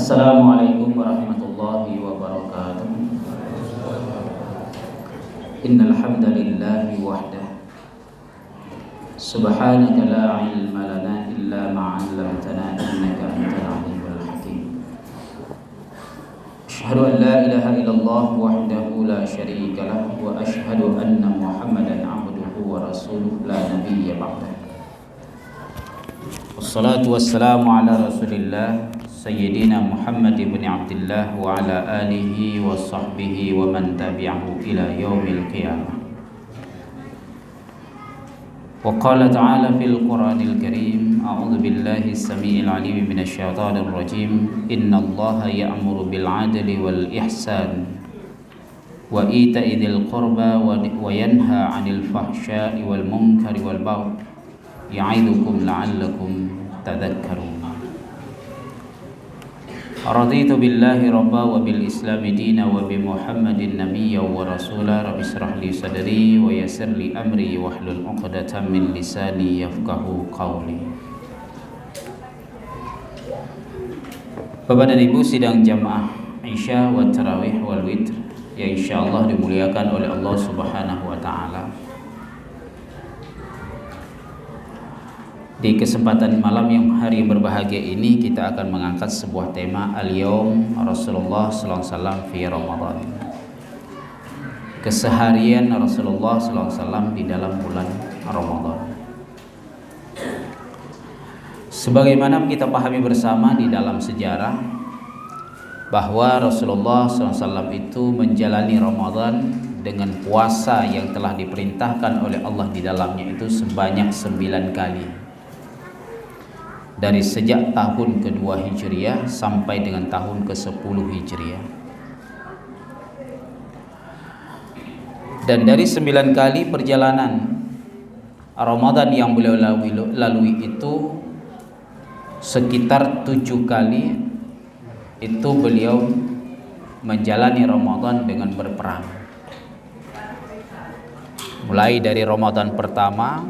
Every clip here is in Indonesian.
Assalamualaikum warahmatullahi wabarakatuh. Innal hamdalillahi wahdah. Subhanaka la ilma lana illa ma 'allamtana innaka antal alimul hakim. Asyhadu an la ilaha illallah wahdahu la syarika lah wa asyhadu anna Muhammadan 'abduhu wa rasuluhu la nabiyya ba'dah. Wassalatu wassalamu ala Rasulillah Sayyidina Muhammad ibn Abdullah wa ala alihi wa sahbihi wa man tabi'ahu ila yaumil qiyamah. Wa qala ta'ala fil Qur'anil Karim, a'udzu billahi as-sami'il 'alim minasy syaithanir rajim. Innallaha ya'muru bil 'adli wal ihsan wa ita'i dzil qurba wa yanha 'anil fahsya'i wal munkari wal baghi ya'idukum la'allakum tadhakkarun. Raditu billahi rabba wa bil islami dina wa bi Muhammadin nabiyya wa rasula. Rabbi shrah li sadri wa yassir li amri wa hlul 'uqdatam min lisani yafqahu qawli. Bapak dan Ibu sidang jamaah Isya wa tarawih wal witr yang insyaallah dimuliakan oleh Allah Subhanahu wa taala. Di kesempatan malam yang hari berbahagia ini kita akan mengangkat sebuah tema Al-Yawm Rasulullah sallallahu alaihi wasallam fi Ramadan. Keseharian Rasulullah sallallahu alaihi wasallam di dalam bulan Ramadan. Sebagaimana kita pahami bersama di dalam sejarah bahwa Rasulullah sallallahu alaihi wasallam itu menjalani Ramadan dengan puasa yang telah diperintahkan oleh Allah di dalamnya itu sebanyak 9 kali. Dari sejak tahun ke-2 Hijriah sampai dengan tahun ke-10 Hijriah. Dan dari 9 kali perjalanan Ramadan yang beliau lalui itu sekitar 7 kali itu beliau menjalani Ramadan dengan berperang. Mulai dari Ramadan pertama,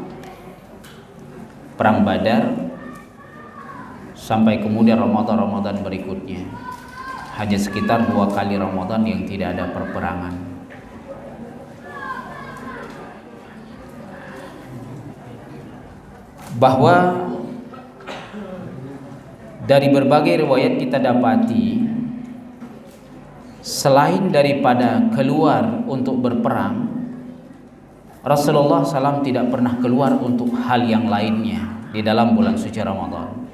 Perang Badar, sampai kemudian Ramadan berikutnya. Hanya sekitar 2 kali Ramadan yang tidak ada perperangan. Bahwa dari berbagai riwayat kita dapati, selain daripada keluar untuk berperang, Rasulullah SAW tidak pernah keluar untuk hal yang lainnya di dalam bulan suci Ramadan.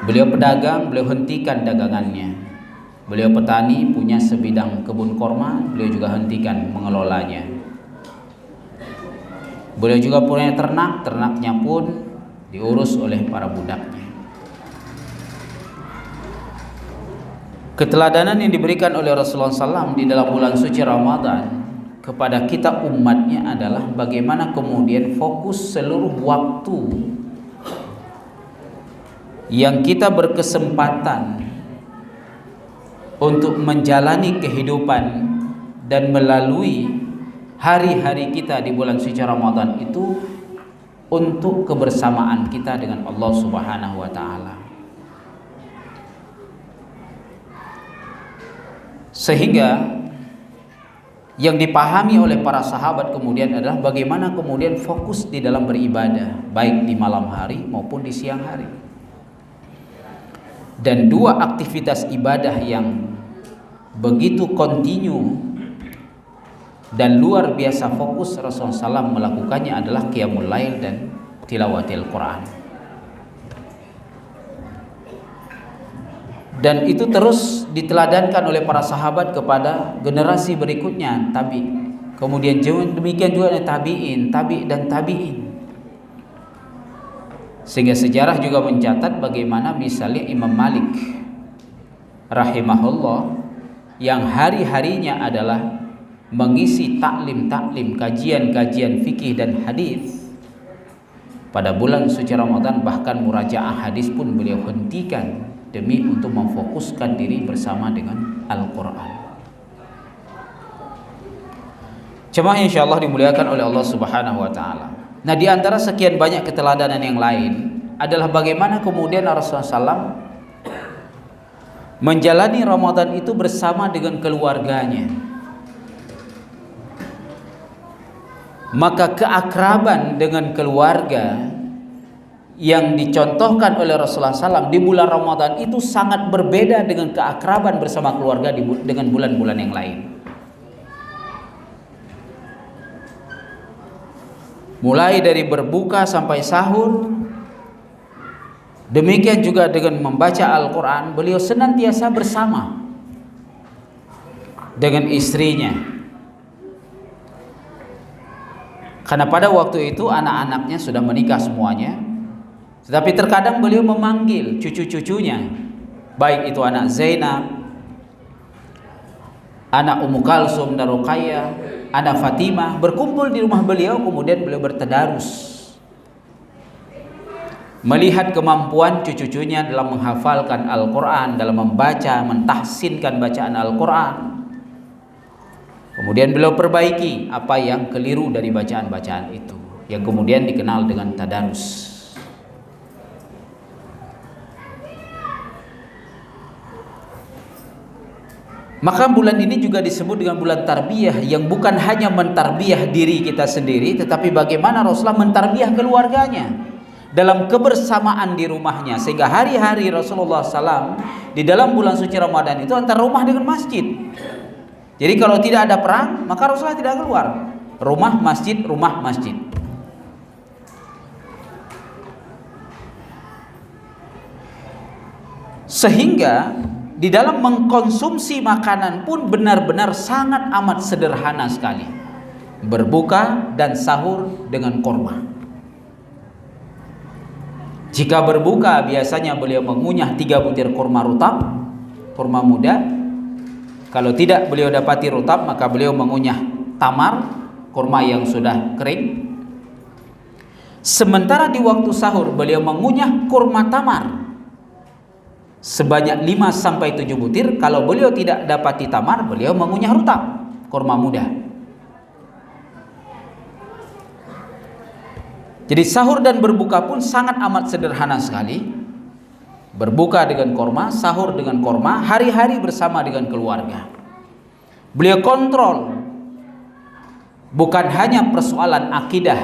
Beliau pedagang, beliau hentikan dagangannya. Beliau petani, punya sebidang kebun korma, beliau juga hentikan mengelolanya. Beliau juga punya ternak, ternaknya pun diurus oleh para budaknya. Keteladanan yang diberikan oleh Rasulullah SAW di dalam bulan suci Ramadan kepada kita umatnya adalah bagaimana kemudian fokus seluruh waktu yang kita berkesempatan untuk menjalani kehidupan dan melalui hari-hari kita di bulan suci Ramadan itu untuk kebersamaan kita dengan Allah Subhanahu wa taala. Sehingga yang dipahami oleh para sahabat kemudian adalah bagaimana kemudian fokus di dalam beribadah baik di malam hari maupun di siang hari. Dan 2 aktivitas ibadah yang begitu kontinu dan luar biasa fokus Rasulullah SAW melakukannya adalah qiyamul lail dan tilawatil Quran. Dan itu terus diteladankan oleh para sahabat kepada generasi berikutnya, kemudian demikian juga tabi'in, dan tabi'in. Sehingga sejarah juga mencatat bagaimana misalnya Imam Malik rahimahullah yang hari-harinya adalah mengisi taklim, kajian-kajian fikih dan hadis. Pada bulan suci Ramadan bahkan murajaah hadis pun beliau hentikan demi untuk memfokuskan diri bersama dengan Al-Quran. Jemaah insyaallah dimuliakan oleh Allah Subhanahu wa taala. Nah, di antara sekian banyak keteladanan yang lain adalah bagaimana kemudian Rasulullah SAW menjalani Ramadan itu bersama dengan keluarganya. Maka keakraban dengan keluarga yang dicontohkan oleh Rasulullah SAW di bulan Ramadan itu sangat berbeda dengan keakraban bersama keluarga dengan bulan-bulan yang lain. Mulai dari berbuka sampai sahur, demikian juga dengan membaca Al-Quran, beliau senantiasa bersama dengan istrinya. Karena pada waktu itu anak-anaknya sudah menikah semuanya, tetapi terkadang beliau memanggil cucu-cucunya, baik itu anak Zainab, anak Ummu Kalsum dan Ruqayyah, anak Fatimah, berkumpul di rumah beliau, kemudian beliau bertadarus, melihat kemampuan cucu-cucunya dalam menghafalkan Al-Quran, dalam membaca, mentahsinkan bacaan Al-Quran. Kemudian beliau perbaiki apa yang keliru dari bacaan-bacaan itu, yang kemudian dikenal dengan tadarus. Maka bulan ini juga disebut dengan bulan tarbiyah, yang bukan hanya mentarbiyah diri kita sendiri, tetapi bagaimana Rasulullah mentarbiyah keluarganya dalam kebersamaan di rumahnya, sehingga hari-hari Rasulullah SAW di dalam bulan suci Ramadan itu antara rumah dengan masjid. Jadi kalau tidak ada perang, maka Rasulullah tidak keluar. Rumah masjid, rumah masjid. Sehingga di dalam mengkonsumsi makanan pun benar-benar sangat amat sederhana sekali. Berbuka dan sahur dengan kurma. Jika berbuka biasanya beliau mengunyah 3 butir kurma rutab, kurma muda. Kalau tidak beliau dapati rutab, maka beliau mengunyah tamar, kurma yang sudah kering. Sementara di waktu sahur beliau mengunyah kurma tamar sebanyak 5-7 butir. Kalau beliau tidak dapati tamar, beliau mengunyah rutab, kurma muda. Jadi sahur dan berbuka pun sangat amat sederhana sekali. Berbuka dengan kurma, sahur dengan kurma, hari-hari bersama dengan keluarga. Beliau kontrol bukan hanya persoalan akidah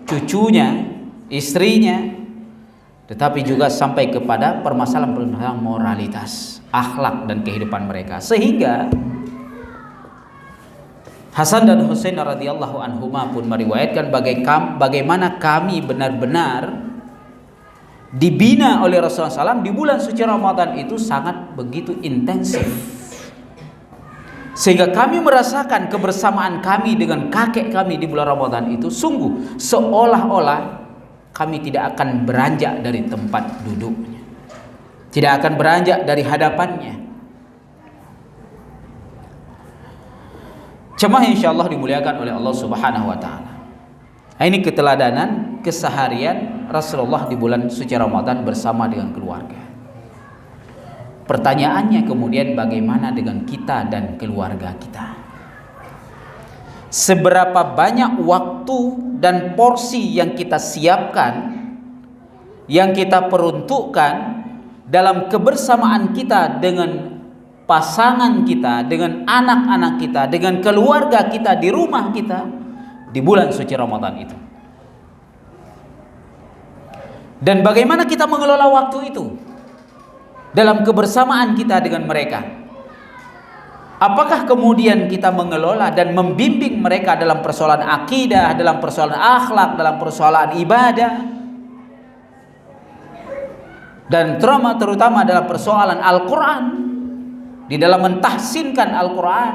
cucunya, istrinya, tetapi juga sampai kepada permasalahan moralitas, akhlak dan kehidupan mereka. Sehingga Hasan dan Husain radhiyallahu anhuma pun meriwayatkan bagaimana kami benar-benar dibina oleh Rasulullah SAW di bulan suci Ramadan itu sangat begitu intensif, sehingga kami merasakan kebersamaan kami dengan kakek kami di bulan Ramadan itu sungguh seolah-olah kami tidak akan beranjak dari tempat duduknya, tidak akan beranjak dari hadapannya. Jemaah insyaallah dimuliakan oleh Allah Subhanahu wa taala. Ini keteladanan keseharian Rasulullah di bulan suci Ramadan bersama dengan keluarga. Pertanyaannya kemudian, bagaimana dengan kita dan keluarga kita? Seberapa banyak waktu dan porsi yang kita siapkan, yang kita peruntukkan dalam kebersamaan kita dengan pasangan kita, dengan anak-anak kita, dengan keluarga kita di rumah kita di bulan suci Ramadan itu. Dan bagaimana kita mengelola waktu itu dalam kebersamaan kita dengan mereka? Apakah kemudian kita mengelola dan membimbing mereka dalam persoalan akidah, dalam persoalan akhlak, dalam persoalan ibadah, dan terutama dalam persoalan Al-Quran, di dalam mentahsinkan Al-Quran,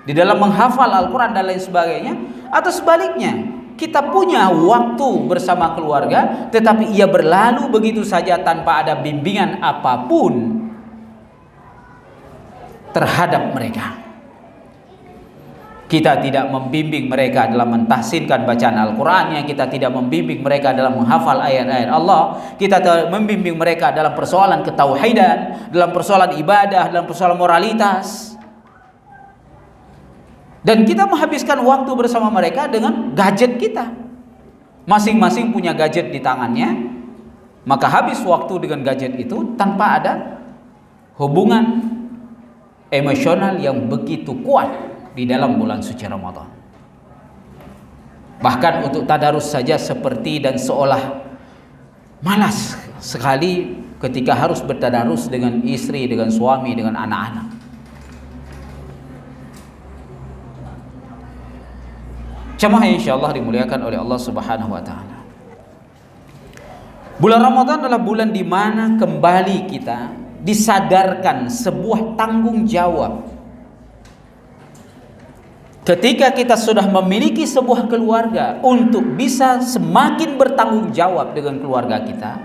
di dalam menghafal Al-Quran dan lain sebagainya? Atau sebaliknya, kita punya waktu bersama keluarga, tetapi ia berlalu begitu saja tanpa ada bimbingan apapun terhadap mereka. Kita tidak membimbing mereka dalam mentahsinkan bacaan Al-Qurannya, kita tidak membimbing mereka dalam menghafal ayat-ayat Allah, kita tidak membimbing mereka dalam persoalan ketauhidan, dalam persoalan ibadah, dalam persoalan moralitas. Dan kita menghabiskan waktu bersama mereka dengan gadget kita. Masing-masing punya gadget di tangannya, maka habis waktu dengan gadget itu tanpa ada hubungan emosional yang begitu kuat di dalam bulan suci Ramadan. Bahkan untuk tadarus saja seperti dan seolah malas sekali ketika harus bertadarus dengan istri, dengan suami, dengan anak-anak. Jemaah yang insyaallah dimuliakan oleh Allah Subhanahu wa taala. Bulan Ramadan adalah bulan di mana kembali kita disadarkan sebuah tanggung jawab. Ketika kita sudah memiliki sebuah keluarga, untuk bisa semakin bertanggung jawab dengan keluarga kita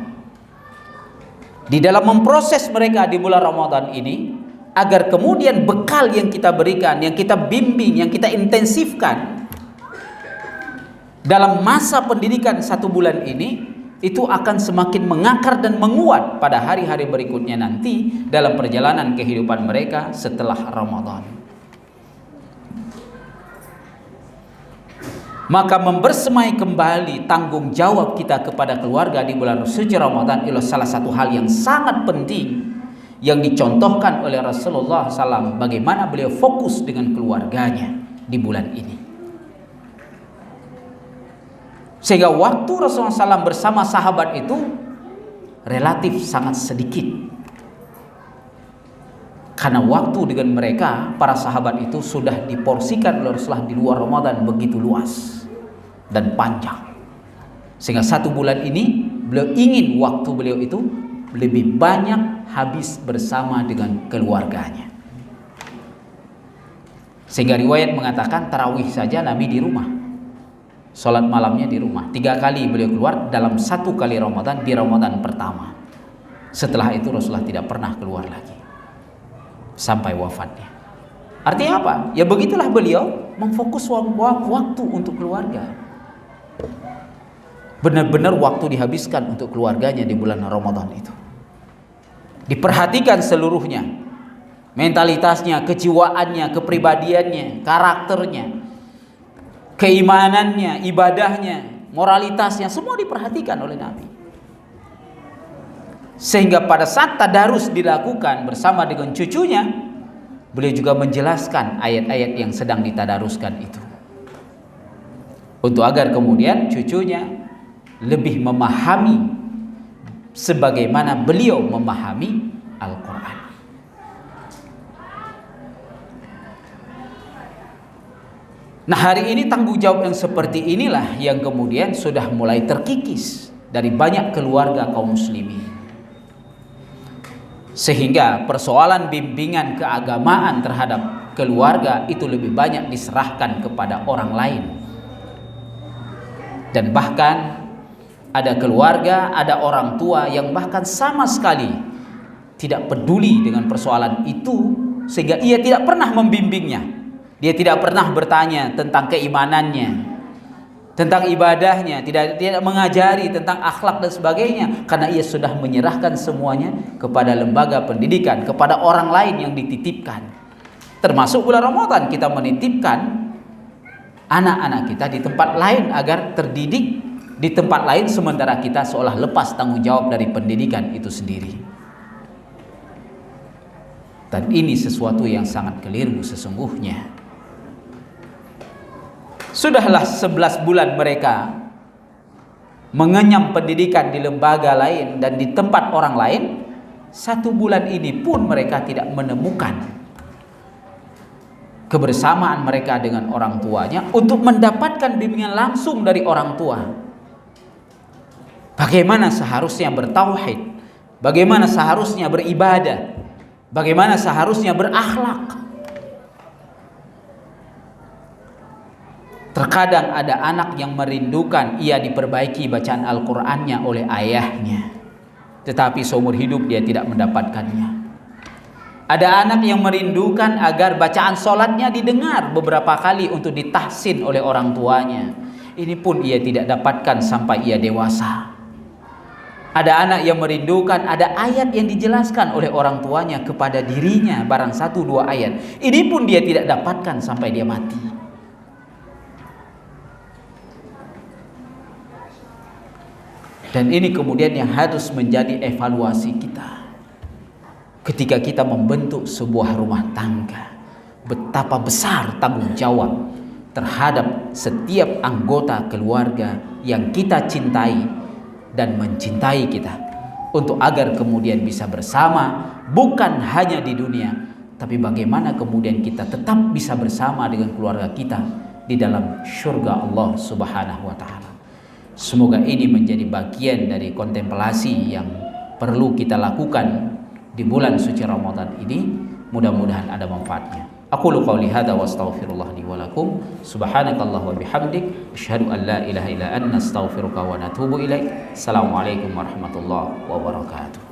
di dalam memproses mereka di bulan Ramadan ini, agar kemudian bekal yang kita berikan, yang kita bimbing, yang kita intensifkan dalam masa pendidikan 1 bulan ini, itu akan semakin mengakar dan menguat pada hari-hari berikutnya nanti dalam perjalanan kehidupan mereka setelah Ramadan. Maka membersemai kembali tanggung jawab kita kepada keluarga di bulan suci Ramadan adalah salah satu hal yang sangat penting yang dicontohkan oleh Rasulullah SAW, bagaimana beliau fokus dengan keluarganya di bulan ini. Sehingga waktu Rasulullah SAW bersama sahabat itu relatif sangat sedikit. Karena waktu dengan mereka, para sahabat itu sudah diporsikan oleh Rasulullah di luar Ramadan begitu luas dan panjang. Sehingga 1 bulan ini beliau ingin waktu beliau itu lebih banyak habis bersama dengan keluarganya. Sehingga riwayat mengatakan tarawih saja Nabi di rumah, sholat malamnya di rumah. 3 kali beliau keluar dalam 1 kali Ramadan, di Ramadan pertama. Setelah itu Rasulullah tidak pernah keluar lagi sampai wafatnya. Artinya apa? Ya begitulah beliau memfokus waktu untuk keluarga. Benar-benar waktu dihabiskan untuk keluarganya di bulan Ramadan itu. Diperhatikan seluruhnya. Mentalitasnya, kejiwaannya, kepribadiannya, karakternya, keimanannya, ibadahnya, moralitasnya, semua diperhatikan oleh Nabi. Sehingga pada saat tadarus dilakukan bersama dengan cucunya, beliau juga menjelaskan ayat-ayat yang sedang ditadaruskan itu, untuk agar kemudian cucunya lebih memahami sebagaimana beliau memahami Al-Quran. Nah, hari ini tanggung jawab yang seperti inilah yang kemudian sudah mulai terkikis dari banyak keluarga kaum muslimin. Sehingga persoalan bimbingan keagamaan terhadap keluarga itu lebih banyak diserahkan kepada orang lain. Dan bahkan ada keluarga, ada orang tua yang bahkan sama sekali tidak peduli dengan persoalan itu, sehingga ia tidak pernah membimbingnya. Dia tidak pernah bertanya tentang keimanannya, tentang ibadahnya, tidak mengajari tentang akhlak dan sebagainya, karena ia sudah menyerahkan semuanya kepada lembaga pendidikan, kepada orang lain yang dititipkan. Termasuk bulan Ramadan kita menitipkan anak-anak kita di tempat lain agar terdidik di tempat lain, sementara kita seolah lepas tanggung jawab dari pendidikan itu sendiri. Dan ini sesuatu yang sangat keliru sesungguhnya. Sudahlah 11 bulan mereka mengenyam pendidikan di lembaga lain dan di tempat orang lain, 1 bulan ini pun mereka tidak menemukan kebersamaan mereka dengan orang tuanya untuk mendapatkan bimbingan langsung dari orang tua. Bagaimana seharusnya bertauhid, bagaimana seharusnya beribadah, bagaimana seharusnya berakhlak. Terkadang ada anak yang merindukan ia diperbaiki bacaan Al-Qur'annya oleh ayahnya, tetapi seumur hidup dia tidak mendapatkannya. Ada anak yang merindukan agar bacaan sholatnya didengar beberapa kali untuk ditahsin oleh orang tuanya. Ini pun ia tidak dapatkan sampai ia dewasa. Ada anak yang merindukan ada ayat yang dijelaskan oleh orang tuanya kepada dirinya, barang 1-2 ayat. Ini pun dia tidak dapatkan sampai dia mati. Dan ini kemudian yang harus menjadi evaluasi kita. ketika kita membentuk sebuah rumah tangga, betapa besar tanggung jawab terhadap setiap anggota keluarga yang kita cintai dan mencintai kita, untuk agar kemudian bisa bersama, bukan hanya di dunia, tapi bagaimana kemudian kita tetap bisa bersama dengan keluarga kita di dalam surga Allah Subhanahu wa Ta'ala. Semoga ini menjadi bagian dari kontemplasi yang perlu kita lakukan di bulan suci Ramadan ini. Mudah-mudahan ada manfaatnya. Aqulu qawli hadza wa astaghfirullah li wa lakum. Subhanakallah wa bihamdik, asyhadu an la ilaha illa anta, astaghfiruka wa atubu ilaik. Assalamualaikum warahmatullahi wabarakatuh.